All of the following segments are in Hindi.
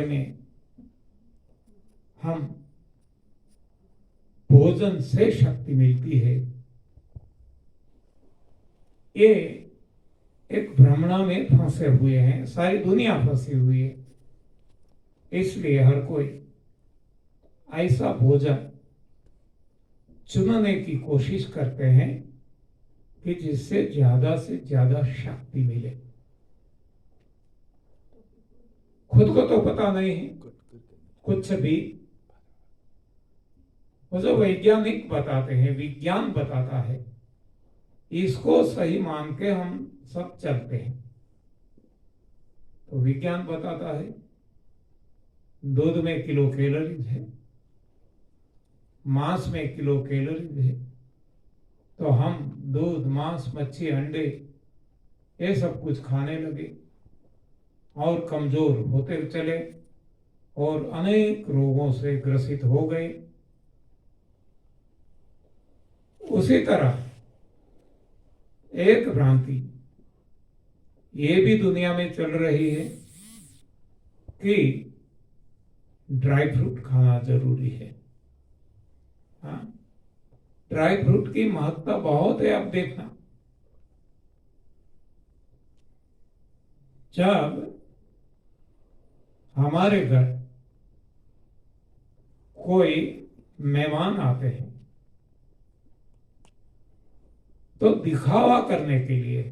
में हम भोजन से शक्ति मिलती है, ये एक भ्रमणा में फंसे हुए हैं। सारी दुनिया फंसी हुई है। इसलिए हर कोई ऐसा भोजन चुनने की कोशिश करते हैं कि जिससे ज्यादा से ज्यादा शक्ति मिले। खुद को तो पता नहीं है कुछ भी, वो जो वैज्ञानिक बताते हैं, विज्ञान बताता है, इसको सही मान के हम सब चलते हैं। तो विज्ञान बताता है दूध में किलो कैलोरीज है, मांस में किलो कैलोरीज है, तो हम दूध, मांस, मच्छी, अंडे ये सब कुछ खाने लगे और कमजोर होते चले और अनेक रोगों से ग्रसित हो गए। उसी तरह एक भ्रांति ये भी दुनिया में चल रही है कि ड्राई फ्रूट खाना जरूरी है। हाँ, ड्राई फ्रूट की महत्ता बहुत है। आप देखना, जब हमारे घर कोई मेहमान आते हैं तो दिखावा करने के लिए,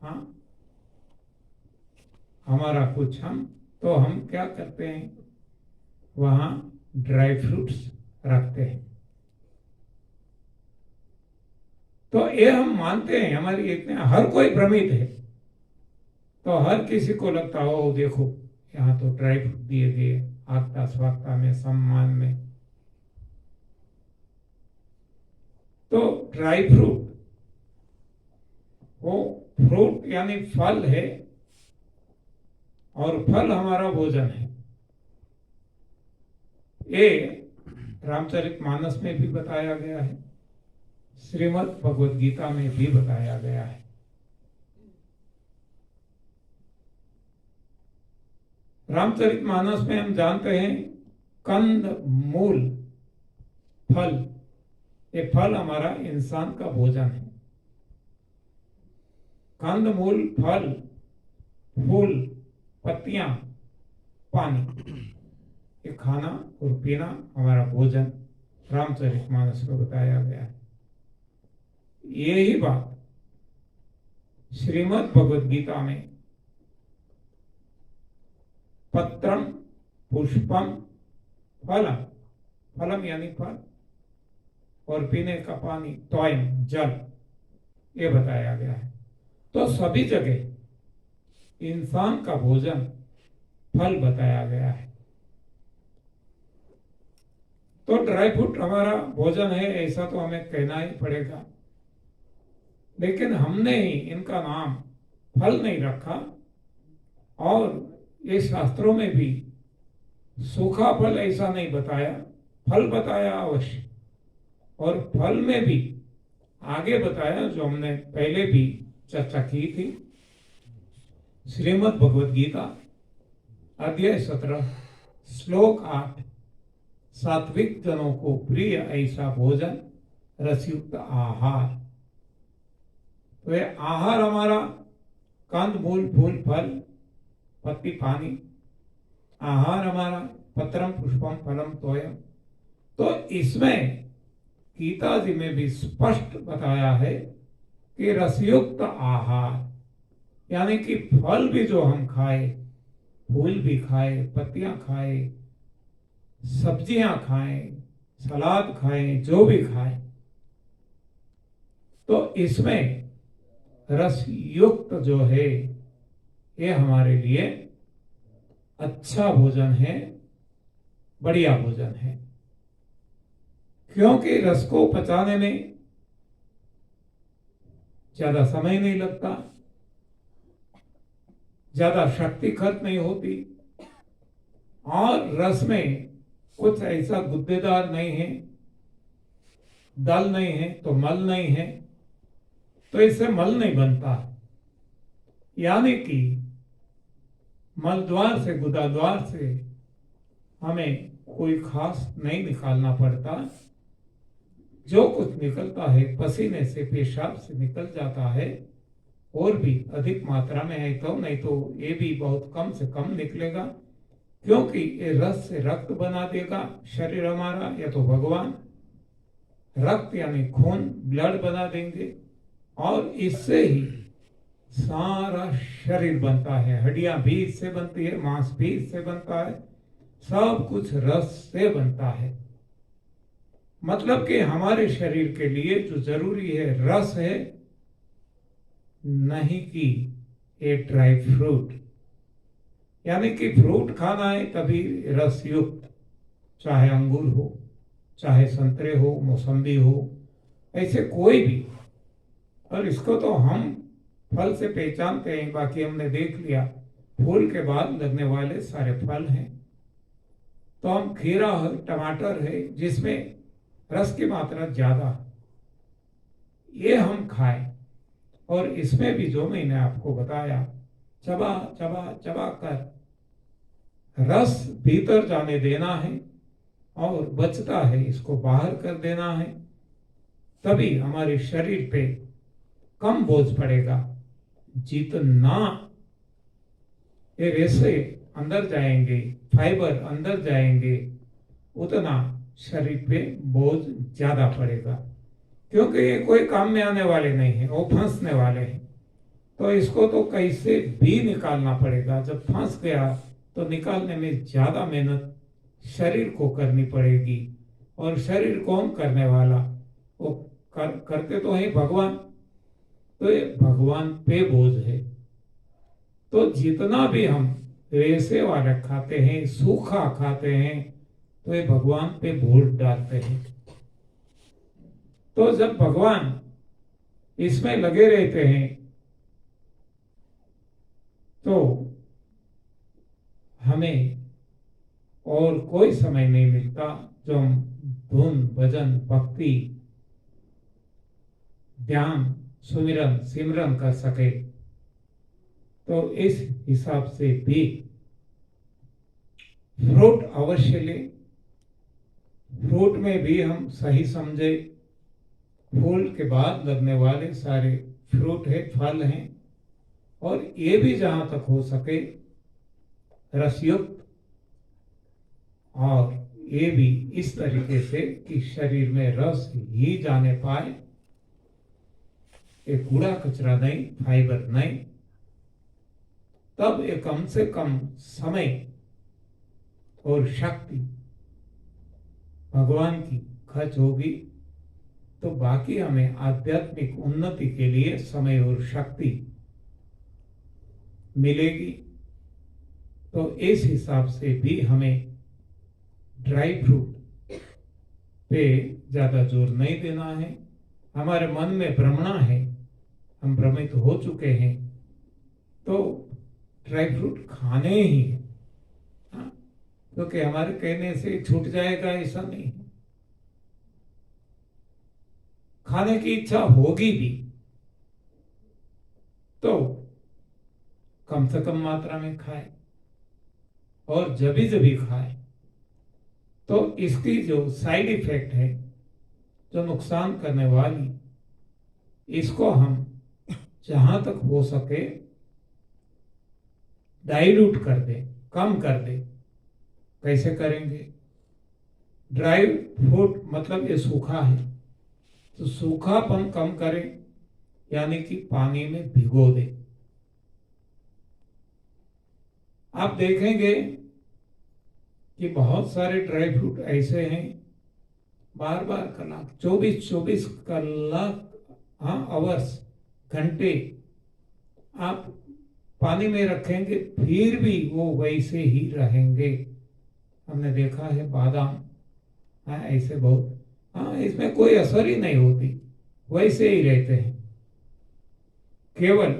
हाँ, हमारा कुछ हम क्या करते हैं, वहां ड्राई फ्रूट्स रखते हैं। तो ये हम मानते हैं, हमारी इतने हर कोई भ्रमित है। तो हर किसी को लगता हो देखो यहाँ तो ड्राई फ्रूट दिए गए, आगता स्वागता में, सम्मान में। तो ड्राई फ्रूट वो फ्रूट यानी फल है और फल हमारा भोजन है। ये रामचरितमानस में भी बताया गया है, श्रीमद् भगवद गीता में भी बताया गया है। रामचरितमानस में हम जानते हैं कंद मूल फल, ये फल हमारा इंसान का भोजन है। कंद मूल फल, फूल, पत्तियां, पानी, ये खाना और पीना हमारा भोजन रामचरितमानस में बताया गया है। यही बात श्रीमद् भगवद गीता में पत्रम पुष्पम फलम, फलम यानी फल, और पीने का पानी, तोयम जल, ये बताया गया है। तो सभी जगह इंसान का भोजन फल बताया गया है। तो ड्राई फ्रूट हमारा भोजन है ऐसा तो हमें कहना ही पड़ेगा, लेकिन हमने ही इनका नाम फल नहीं रखा। और ये शास्त्रों में भी सूखा फल ऐसा नहीं बताया, फल बताया अवश्य। और फल में भी आगे बताया, जो हमने पहले भी चर्चा की थी, श्रीमद् भगवद गीता अध्याय 17 श्लोक 8, सात्विक जनों को प्रिय ऐसा भोजन रसयुक्त आहार। तो ये आहार हमारा कंद मूल फूल फल पत्ती पानी, आहार हमारा पत्रम पुष्पम फलम तोयम। तो इसमें गीता जी में भी स्पष्ट बताया है कि रसयुक्त आहार यानी कि फल भी जो हम खाए, फूल भी खाए, पत्तियां खाए, सब्जियां खाएं, सलाद खाएं, जो भी खाएं, तो इसमें रस युक्त जो है ये हमारे लिए अच्छा भोजन है, बढ़िया भोजन है। क्योंकि रस को पचाने में ज्यादा समय नहीं लगता, ज्यादा शक्ति खर्च नहीं होती, और रस में कुछ ऐसा गुद्देदार नहीं है, दल नहीं है तो मल नहीं है, तो इससे मल नहीं बनता। यानी कि मल द्वार से, गुदा द्वार से हमें कोई खास नहीं निकालना पड़ता। जो कुछ निकलता है पसीने से, पेशाब से निकल जाता है, और भी अधिक मात्रा में है तो, नहीं तो ये भी बहुत कम से कम निकलेगा, क्योंकि ये रस से रक्त बना देगा शरीर हमारा, या तो भगवान रक्त यानी खून, ब्लड बना देंगे, और इससे ही सारा शरीर बनता है। हड्डियां भी इससे बनती है, मांस भी इससे बनता है, सब कुछ रस से बनता है। मतलब कि हमारे शरीर के लिए जो जरूरी है रस है, नहीं कि ये ड्राई फ्रूट। यानी कि फ्रूट खाना है तभी रस युक्त, चाहे अंगूर हो, चाहे संतरे हो, मौसम्बी हो, ऐसे कोई भी। और इसको तो हम फल से पहचानते हैं, बाकी हमने देख लिया फूल के बाद लगने वाले सारे फल हैं। तो हम खीरा है, टमाटर है, जिसमें रस की मात्रा ज्यादा, ये हम खाएं। और इसमें भी जो मैंने आपको बताया, चबा चबा चबा कर रस भीतर जाने देना है, और बचता है इसको बाहर कर देना है, तभी हमारे शरीर पे कम बोझ पड़ेगा। जितना ये रेशे अंदर जाएंगे, फाइबर अंदर जाएंगे, उतना शरीर पे बोझ ज्यादा पड़ेगा, क्योंकि ये कोई काम में आने वाले नहीं है, वो फंसने वाले हैं। तो इसको तो कैसे भी निकालना पड़ेगा। जब फंस गया तो निकालने में ज्यादा मेहनत शरीर को करनी पड़ेगी, और शरीर कौन करने वाला, वो करते तो है भगवान। तो ये भगवान पे बोझ है। तो जितना भी हम रेसे वाला खाते हैं, सूखा खाते हैं, तो ये भगवान पे बोझ डालते हैं। तो जब भगवान इसमें लगे रहते हैं तो हमें और कोई समय नहीं मिलता जो हम धुन, भजन, भक्ति, ध्यान, सुमिरन, सिमरन कर सके। तो इस हिसाब से भी फ्रूट अवश्य ले। फ्रूट में भी हम सही समझे, फूल के बाद लगने वाले सारे फ्रूट है, फल हैं, और ये भी जहां तक हो सके रसयुक्त, और ये भी इस तरीके से कि शरीर में रस ही जाने पाए, एक कूड़ा कचरा नहीं, फाइबर नहीं। तब ये कम से कम समय और शक्ति भगवान की खर्च होगी, तो बाकी हमें आध्यात्मिक उन्नति के लिए समय और शक्ति मिलेगी। तो इस हिसाब से भी हमें ड्राई फ्रूट पे ज्यादा जोर नहीं देना है। हमारे मन में भ्रमणा है, हम भ्रमित हो चुके हैं, तो ड्राई फ्रूट खाने ही है, क्योंकि हमारे कहने से छूट जाएगा ऐसा नहीं, खाने की इच्छा होगी भी तो कम से कम मात्रा में खाए, और जब भी खाए तो इसकी जो साइड इफेक्ट है, जो नुकसान करने वाली, इसको हम जहां तक हो सके डाइल्यूट कर दे, कम कर दे। कैसे करेंगे? ड्राई फ्रूट मतलब ये सूखा है, तो सूखापन कम करें, यानी कि पानी में भिगो दे। आप देखेंगे कि बहुत सारे ड्राई फ्रूट ऐसे हैं, बार बार कलाक, 24-24 कलाक, हाँ आवर्स, घंटे आप पानी में रखेंगे फिर भी वो वैसे ही रहेंगे। हमने देखा है बादाम, हाँ ऐसे बहुत, हाँ इसमें कोई असर ही नहीं होती, वैसे ही रहते हैं, केवल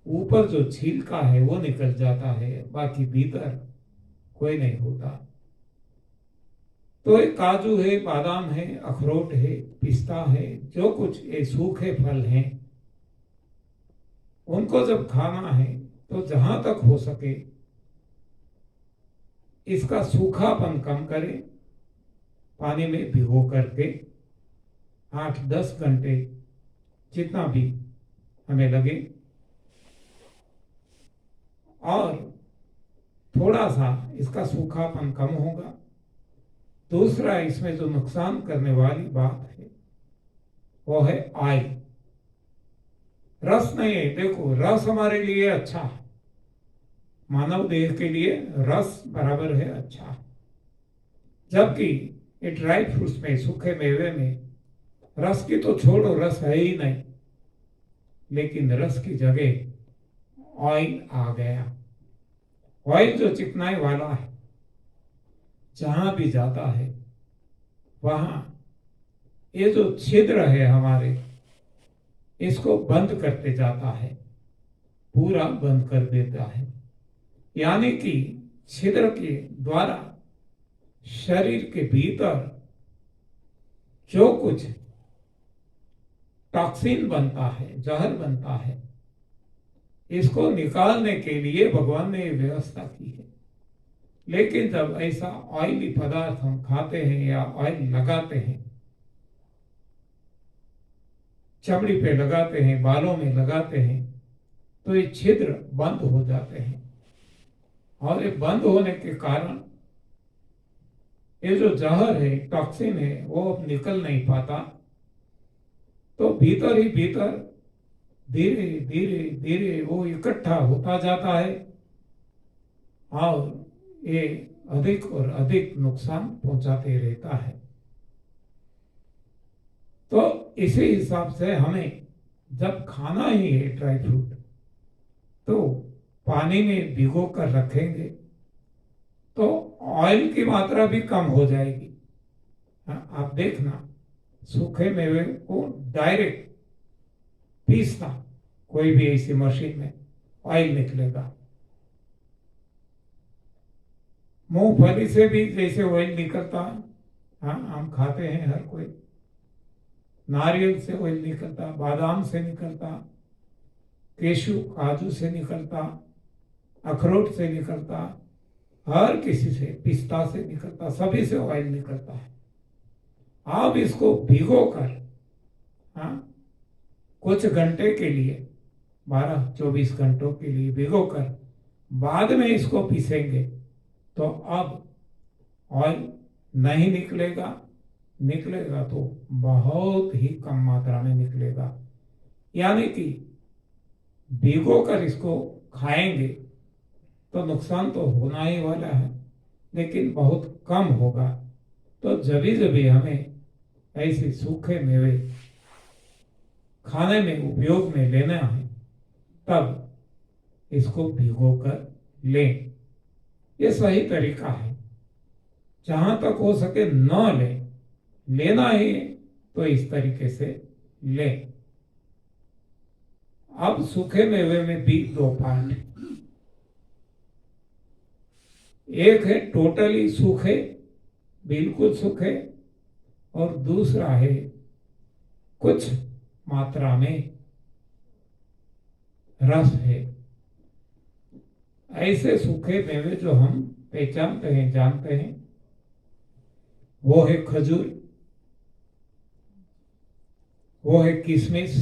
ऊपर जो छिलका है वो निकल जाता है, बाकी भीतर कोई नहीं होता। तो एक काजू है, बादाम है, अखरोट है, पिस्ता है, जो कुछ ये सूखे फल हैं, उनको जब खाना है तो जहां तक हो सके इसका सूखापन कम करें, पानी में भिगो करके 8-10 घंटे जितना भी हमें लगे, और थोड़ा सा इसका सूखापन कम होगा। दूसरा, इसमें जो नुकसान करने वाली बात है वो है ऑयल। रस नहीं है। देखो, रस हमारे लिए अच्छा है, मानव देह के लिए रस बराबर है अच्छा, जबकि ये ड्राई फ्रूट्स में, सूखे मेवे में रस की तो छोड़ो, रस है ही नहीं, लेकिन रस की जगह ऑयल आ गया। ऑयल जो चिकनाई वाला है, जहां भी जाता है वहां ये जो छिद्र है हमारे, इसको बंद करते जाता है, पूरा बंद कर देता है। यानी कि छिद्र के द्वारा शरीर के भीतर जो कुछ टॉक्सिन बनता है, जहर बनता है, इसको निकालने के लिए भगवान ने व्यवस्था की है। लेकिन जब ऐसा ऑयली पदार्थ हम खाते हैं या ऑयल लगाते हैं, चमड़ी पे लगाते हैं, बालों में लगाते हैं, तो ये छिद्र बंद हो जाते हैं, और ये बंद होने के कारण ये जो जहर है, टॉक्सिन है, वो अब निकल नहीं पाता। तो भीतर ही भीतर धीरे धीरे धीरे वो इकट्ठा होता जाता है, और ये अधिक और अधिक नुकसान पहुंचाते रहता है। तो इसी हिसाब से हमें जब खाना ही है ड्राई फ्रूट, तो पानी में भिगो कर रखेंगे तो ऑयल की मात्रा भी कम हो जाएगी। आप देखना, सूखे मेवे को डायरेक्ट पीसना, कोई भी ऐसी मशीन में ऑयल निकलेगा। मूंगफली से भी जैसे ऑयल निकलता, हाँ हम खाते हैं हर कोई, नारियल से ऑयल निकलता, बादाम से निकलता, केशू काजू से निकलता, अखरोट से निकलता, हर किसी से, पिस्ता से निकलता, सभी से ऑयल निकलता है। आप इसको भिगो कर, हाँ, कुछ घंटे के लिए, 12-24 घंटों के लिए भिगो कर बाद में इसको पीसेंगे तो अब ऑयल नहीं निकलेगा, निकलेगा तो बहुत ही कम मात्रा में निकलेगा। यानी कि भिगो कर इसको खाएंगे तो नुकसान तो होना ही वाला है, लेकिन बहुत कम होगा। तो जभी जभी हमें ऐसे सूखे मेवे खाने में उपयोग में लेना है, तब इसको भिगो कर लें। ये सही तरीका है। जहां तक हो सके न लें, लेना ही तो इस तरीके से लें। अब सूखे मेवे में भी 2 पार्ट, एक है टोटली सूखे, बिल्कुल सूखे, और दूसरा है कुछ मात्रा में रस है। ऐसे सूखे मेवे जो हम पहचानते हैं, जानते हैं, वो है खजूर, वो है किशमिश,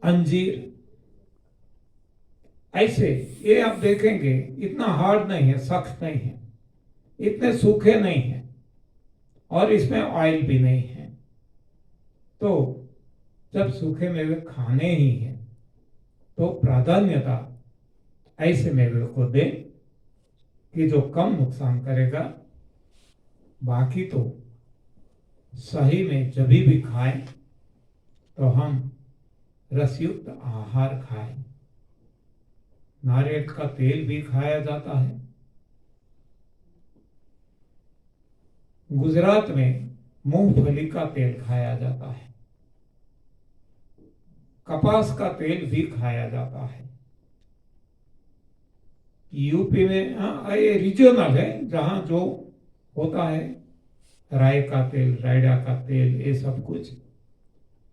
अंजीर। ऐसे ये आप देखेंगे इतना हार्ड नहीं है, सख्त नहीं है, इतने सूखे नहीं है, और इसमें ऑयल भी नहीं है। तो जब सूखे मेवे खाने ही हैं तो प्राधान्यता ऐसे मेवे को दें कि जो कम नुकसान करेगा। बाकी तो सही में जब भी खाएं तो हम रसयुक्त आहार खाएं। नारियल का तेल भी खाया जाता है। गुजरात में मूंगफली का तेल खाया जाता है, कपास का तेल भी खाया जाता है। यूपी में ये रीजनल है, जहां जो होता है, राई का तेल, रायडा का तेल, ये सब कुछ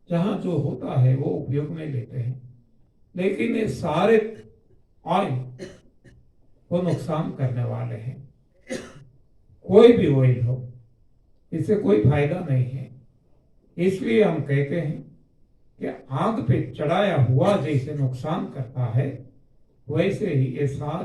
जहां जो होता है वो उपयोग में लेते हैं। लेकिन ये सारे ऑयल को नुकसान करने वाले हैं। कोई भी ऑयल हो, इससे कोई फायदा नहीं है। इसलिए हम कहते हैं कि आग पे चढ़ाया हुआ जैसे नुकसान करता है, वैसे ही ये सारे